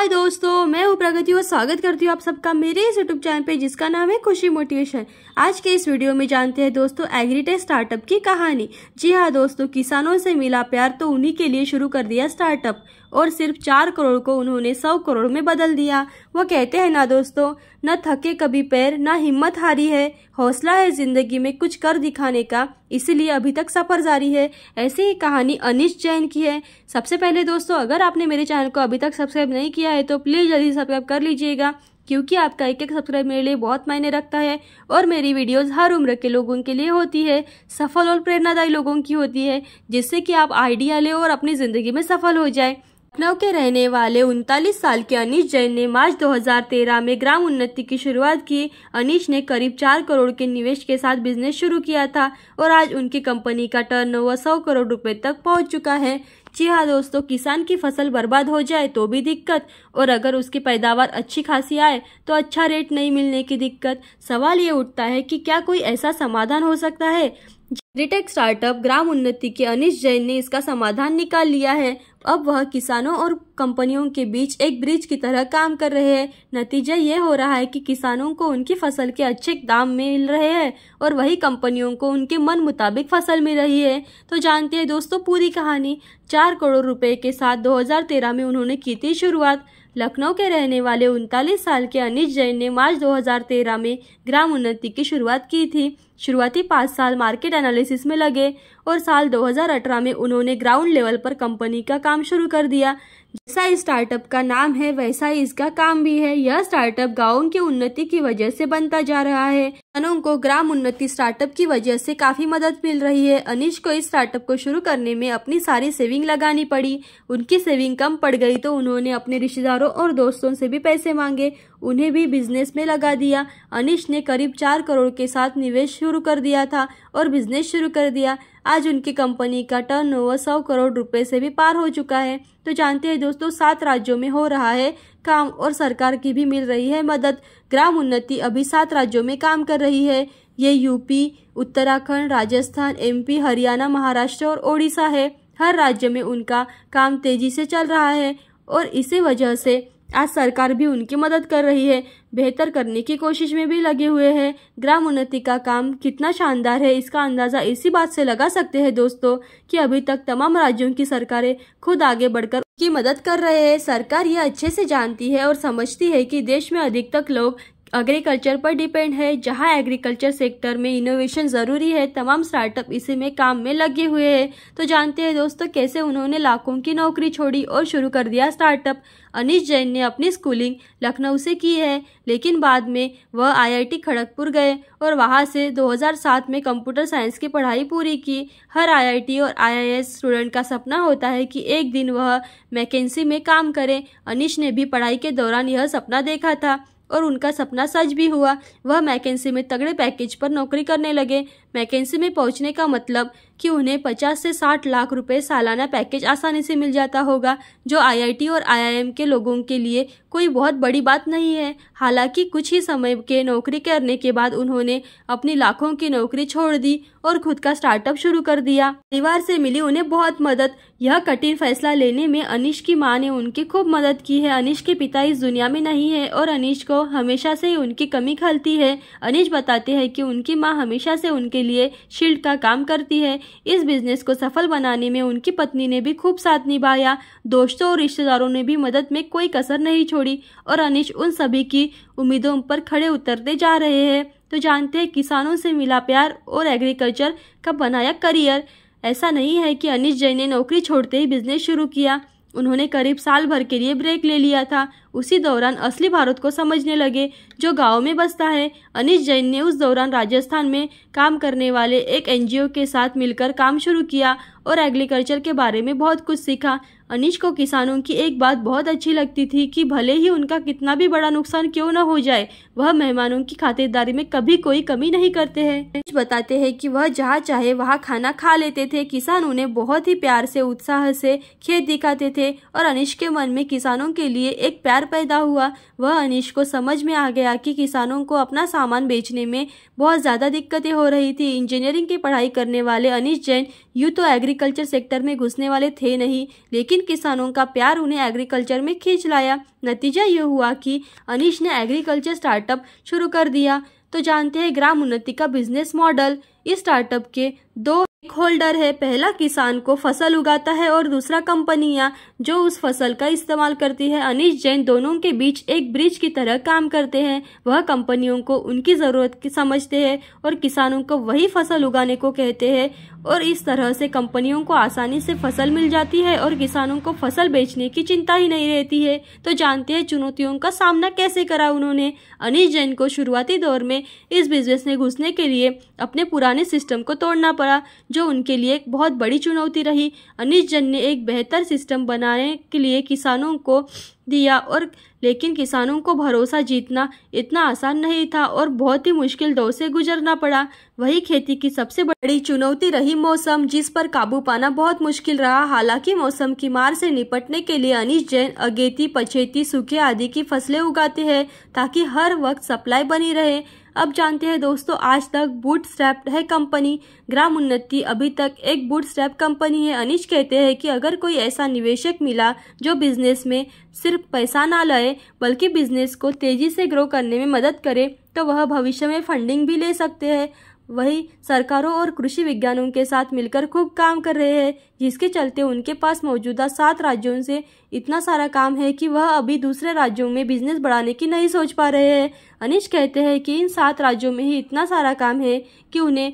हाय दोस्तों, मैं हूँ प्रगति और स्वागत करती हूँ आप सबका मेरे इस यूट्यूब चैनल पे जिसका नाम है खुशी मोटिवेशन। आज के इस वीडियो में जानते हैं दोस्तों एग्रीटेक स्टार्टअप की कहानी। जी हाँ दोस्तों, किसानों से मिला प्यार तो उन्हीं के लिए शुरू कर दिया स्टार्टअप और सिर्फ 4 करोड़ को उन्होंने 100 करोड़ में बदल दिया। वो कहते हैं ना दोस्तों, न थके कभी पैर, न हिम्मत हारी है, हौसला है जिंदगी में कुछ कर दिखाने का, इसीलिए अभी तक सफर जारी है। ऐसी ही कहानी अनीश जैन की है। सबसे पहले दोस्तों, अगर आपने मेरे चैनल को अभी तक सब्सक्राइब नहीं किया है तो प्लीज जल्दी सब्सक्राइब कर लीजिएगा, क्योंकि आपका एक एक सब्सक्राइब मेरे लिए बहुत मायने रखता है और मेरी वीडियोस हर उम्र के लोगों के लिए होती है, सफल और प्रेरणादायी लोगों की होती है, जिससे कि आप आइडिया ले और अपनी जिंदगी में सफल हो जाए। लखनऊ के रहने वाले 39 साल के अनीश जैन ने मार्च 2013 में ग्राम उन्नति की शुरुआत की। अनीश ने करीब 4 करोड़ के निवेश के साथ बिजनेस शुरू किया था और आज उनकी कंपनी का टर्नओवर 100 करोड़ रुपए तक पहुंच चुका है। जी हाँ दोस्तों, किसान की फसल बर्बाद हो जाए तो भी दिक्कत, और अगर उसकी पैदावार अच्छी खासी आए तो अच्छा रेट नहीं मिलने की दिक्कत। सवाल ये उठता है कि क्या कोई ऐसा समाधान हो सकता है? एग्रीटेक स्टार्टअप ग्राम उन्नति के अनीश जैन ने इसका समाधान निकाल लिया है। अब वह किसानों और कंपनियों के बीच एक ब्रिज की तरह काम कर रहे हैं। नतीजा ये हो रहा है कि किसानों को उनकी फसल के अच्छे दाम मिल रहे हैं और वही कंपनियों को उनके मन मुताबिक फसल मिल रही है। तो जानते हैं दोस्तों पूरी कहानी। 4 करोड़ रुपए के साथ 2013 में उन्होंने की थी शुरुआत। लखनऊ के रहने वाले 39 साल के अनीश जैन ने मार्च 2013 में ग्राम उन्नति की शुरुआत की थी। शुरुआती 5 साल मार्केट एनालिसिस में लगे और साल 2018 में उन्होंने ग्राउंड लेवल पर कंपनी का काम शुरू कर दिया। जैसा इस स्टार्टअप का नाम है वैसा ही इसका काम भी है। यह स्टार्टअप गाँवों की उन्नति की वजह से बनता जा रहा है। किसानों को ग्राम उन्नति स्टार्टअप की वजह से काफी मदद मिल रही है। अनीश को इस स्टार्टअप को शुरू करने में अपनी सारी सेविंग लगानी पड़ी। उनकी सेविंग कम पड़ गई तो उन्होंने अपने रिश्तेदारों और दोस्तों से भी पैसे मांगे, उन्हें भी बिजनेस में लगा दिया। अनीश ने करीब 4 करोड़ के साथ निवेश शुरू कर दिया था और बिजनेस शुरू कर दिया। आज उनकी कंपनी का टर्नओवर 100 करोड़ रुपए से भी पार हो चुका है। तो जानते हैं दोस्तों, 7 राज्यों में हो रहा है काम और सरकार की भी मिल रही है मदद। ग्राम उन्नति अभी 7 राज्यों में काम कर रही है। ये यूपी, उत्तराखंड, राजस्थान, एमपी, हरियाणा, महाराष्ट्र और ओडिशा है। हर राज्य में उनका काम तेजी से चल रहा है और इसी वजह से आज सरकार भी उनकी मदद कर रही है, बेहतर करने की कोशिश में भी लगे हुए हैं। ग्राम उन्नति का काम कितना शानदार है इसका अंदाजा इसी बात से लगा सकते हैं दोस्तों कि अभी तक तमाम राज्यों की सरकारें खुद आगे बढ़कर उनकी मदद कर रहे हैं। सरकार यह अच्छे से जानती है और समझती है कि देश में अधिकतर लोग एग्रीकल्चर पर डिपेंड है। जहां एग्रीकल्चर सेक्टर में इनोवेशन जरूरी है, तमाम स्टार्टअप इसी में काम में लगे हुए हैं। तो जानते हैं दोस्तों कैसे उन्होंने लाखों की नौकरी छोड़ी और शुरू कर दिया स्टार्टअप। अनीश जैन ने अपनी स्कूलिंग लखनऊ से की है, लेकिन बाद में वह आईआईटी खड़गपुर गए और वहां से 2007 में कंप्यूटर साइंस की पढ़ाई पूरी की। हर आईआईटी और आईआईएस स्टूडेंट का सपना होता है कि एक दिन वह मैकेंसी में काम करे। अनीश ने भी पढ़ाई के दौरान यह सपना देखा था और उनका सपना सच भी हुआ। वह मैकेंसी में तगड़े पैकेज पर नौकरी करने लगे। मैकेंसी में पहुंचने का मतलब कि उन्हें 50 से 60 लाख रुपए सालाना पैकेज आसानी से मिल जाता होगा, जो आईआईटी और आईआईएम के लोगों के लिए कोई बहुत बड़ी बात नहीं है। हालांकि कुछ ही समय के नौकरी करने के बाद उन्होंने अपनी लाखों की नौकरी छोड़ दी और खुद का स्टार्टअप शुरू कर दिया। परिवार से मिली उन्हें बहुत मदद। यह कठिन फैसला लेने में अनीश की मां ने उनकी खूब मदद की है। अनीश के पिता इस दुनिया में नहीं है और अनीश को हमेशा से ही उनकी कमी खलती है। अनीश बताते हैं कि उनकी मां हमेशा से उनके लिए शील्ड का काम करती है। इस बिजनेस को सफल बनाने में उनकी पत्नी ने भी खूब साथ निभाया। दोस्तों और रिश्तेदारों ने भी मदद में कोई कसर नहीं छोड़ी और अनीश उन सभी की उम्मीदों पर खड़े उतरते जा रहे हैं। तो जानते हैं किसानों से मिला प्यार और एग्रीकल्चर का बनाया करियर। ऐसा नहीं है कि अनीश जैन ने नौकरी छोड़ते ही बिजनेस शुरू किया। उन्होंने करीब साल भर के लिए ब्रेक ले लिया था। उसी दौरान असली भारत को समझने लगे जो गांव में बसता है। अनीश जैन ने उस दौरान राजस्थान में काम करने वाले एक एनजीओ के साथ मिलकर काम शुरू किया और एग्रीकल्चर के बारे में बहुत कुछ सीखा। अनीश को किसानों की एक बात बहुत अच्छी लगती थी कि भले ही उनका कितना भी बड़ा नुकसान क्यों न हो जाए, वह मेहमानों की खातिरदारी में कभी कोई कमी नहीं करते हैं। अनीश बताते हैं कि वह जहाँ चाहे वहाँ खाना खा लेते थे। किसान उन्हें बहुत ही प्यार से, उत्साह से खेत दिखाते थे और अनीश के मन में किसानों के लिए एक प्यार पैदा हुआ। वह अनीश को समझ में आ गया कि किसानों को अपना सामान बेचने में बहुत ज्यादा दिक्कतें हो रही थी। इंजीनियरिंग की पढ़ाई करने वाले अनीश जैन यूं तो एग्रीकल्चर सेक्टर में घुसने वाले थे नहीं, लेकिन किसानों का प्यार उन्हें एग्रीकल्चर में खींच लाया। नतीजा ये हुआ कि अनीश ने एग्रीकल्चर स्टार्टअप शुरू कर दिया। तो जानते हैं ग्राम उन्नति का बिजनेस मॉडल। इस स्टार्टअप के दो होल्डर है, पहला किसान को फसल उगाता है और दूसरा कंपनियां जो उस फसल का इस्तेमाल करती है। अनीश जैन दोनों के बीच एक ब्रिज की तरह काम करते हैं। वह कंपनियों को उनकी जरूरत की समझते हैं और किसानों को वही फसल उगाने को कहते हैं, और इस तरह से कंपनियों को आसानी से फसल मिल जाती है और किसानों को फसल बेचने की चिंता ही नहीं रहती है। तो जानते हैं चुनौतियों का सामना कैसे करा उन्होंने। अनीश जैन को शुरुआती दौर में इस बिजनेस में घुसने के लिए अपने पुराने सिस्टम को तोड़ना पड़ा, जो उनके लिए एक बहुत बड़ी चुनौती रही। अनीश जैन ने एक बेहतर सिस्टम बनाने के लिए किसानों को दिया, और लेकिन किसानों को भरोसा जीतना इतना आसान नहीं था और बहुत ही मुश्किल दौर से गुजरना पड़ा। वही खेती की सबसे बड़ी चुनौती रही मौसम, जिस पर काबू पाना बहुत मुश्किल रहा। हालांकि मौसम की मार से निपटने के लिए अनीश जैन अगेती, पछेती, सूखे आदि की फसलें उगाते हैं ताकि हर वक्त सप्लाई बनी रहे। अब जानते हैं दोस्तों, आज तक बूटस्ट्रैप्ड है कंपनी। ग्राम उन्नति अभी तक एक बूटस्ट्रैप कंपनी है। अनीश कहते हैं कि अगर कोई ऐसा निवेशक मिला जो बिजनेस में सिर्फ पैसा ना लाए बल्कि बिजनेस को तेजी से ग्रो करने में मदद करे, तो वह भविष्य में फंडिंग भी ले सकते हैं। वही सरकारों और कृषि विज्ञानों के साथ मिलकर खूब काम कर रहे हैं, जिसके चलते उनके पास मौजूदा 7 राज्यों से इतना सारा काम है कि वह अभी दूसरे राज्यों में बिजनेस बढ़ाने की नहीं सोच पा रहे हैं। अनीश कहते हैं कि इन 7 राज्यों में ही इतना सारा काम है कि उन्हें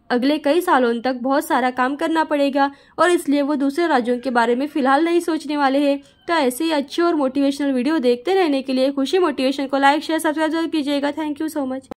अगले कई सालों तक बहुत सारा काम करना पड़ेगा, और इसलिए वो दूसरे राज्यों के बारे में फिलहाल नहीं सोचने वाले हैं। तो ऐसे ही अच्छे और मोटिवेशनल वीडियो देखते रहने के लिए खुशी मोटिवेशन को लाइक, शेयर, सब्सक्राइब कीजिएगा। Thank you so much.